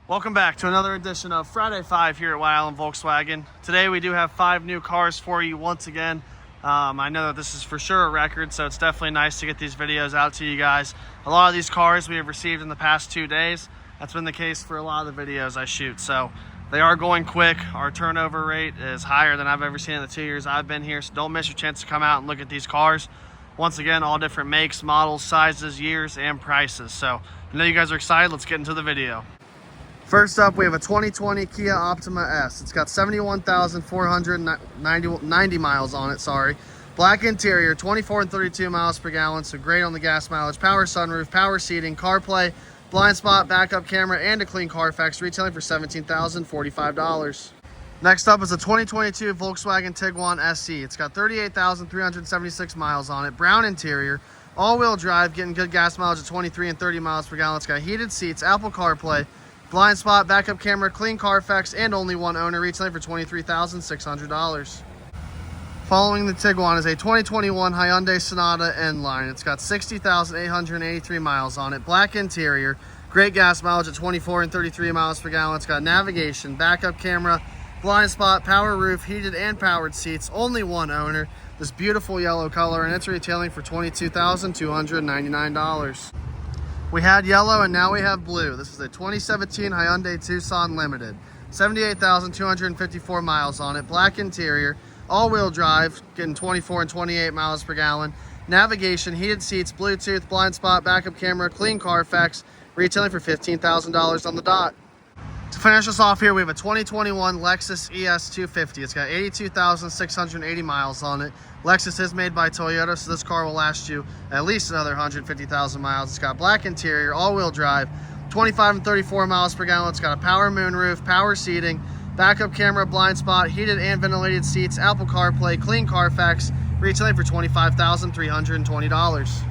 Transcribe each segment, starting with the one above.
Welcome back to another edition of Friday 5 here at White Island Volkswagen. Today we do have 5 new cars for you once again. I know that this is for sure a record, so it's definitely nice to get these videos out to you guys. A lot of these cars we have received in the past 2 days. That's been the case for a lot of the videos I shoot, so they are going quick. Our turnover rate is higher than I've ever seen in the 2 years I've been here, so don't miss your chance to come out and look at these cars. Once again, all different makes, models, sizes, years, and prices. So I know you guys are excited. Let's get into the video. First up, we have a 2020 Kia Optima S. It's got 71,490 miles on it, Black interior, 24 and 32 miles per gallon, so great on the gas mileage. Power sunroof, power seating, CarPlay, blind spot, backup camera, and a clean Carfax, retailing for $17,045. Next up is a 2022 Volkswagen Tiguan SE. It's got 38,376 miles on it. Brown interior, all-wheel drive, getting good gas mileage at 23 and 30 miles per gallon. It's got heated seats, Apple CarPlay, blind spot, backup camera, clean Carfax, and only one owner, retailing for $23,600. Following the Tiguan is a 2021 Hyundai Sonata N-Line. It's got 60,883 miles on it. Black interior, great gas mileage at 24 and 33 miles per gallon. It's got navigation, backup camera, blind spot, power roof, heated and powered seats, only one owner. This beautiful yellow color, and it's retailing for $22,299. We had yellow and now we have blue. This is a 2017 Hyundai Tucson Limited. 78,254 miles on it. Black interior, all-wheel drive, getting 24 and 28 miles per gallon. Navigation, heated seats, Bluetooth, blind spot, backup camera, clean Carfax, retailing for $15,000 on the dot. To finish us off here, we have a 2021 Lexus ES 250. It's got 82,680 miles on it. Lexus is made by Toyota, so this car will last you at least another 150,000 miles. It's got black interior, all-wheel drive, 25 and 34 miles per gallon. It's got a power moonroof, power seating, backup camera, blind spot, heated and ventilated seats, Apple CarPlay, clean Carfax, retailing for $25,320.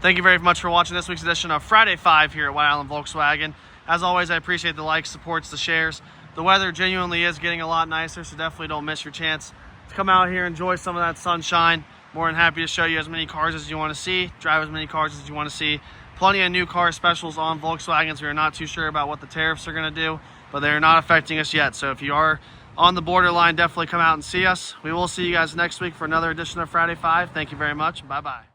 Thank you very much for watching this week's edition of Friday 5 here at White Island Volkswagen. As always, I appreciate the likes, supports, the shares. The weather genuinely is getting a lot nicer, so definitely don't miss your chance to come out here, enjoy some of that sunshine. More than happy to show you as many cars as you want to see, drive as many cars as you want to see. Plenty of new car specials on Volkswagens. We are not too sure about what the tariffs are going to do, but they are not affecting us yet. So if you are on the borderline, definitely come out and see us. We will see you guys next week for another edition of Friday 5. Thank you very much. Bye-bye.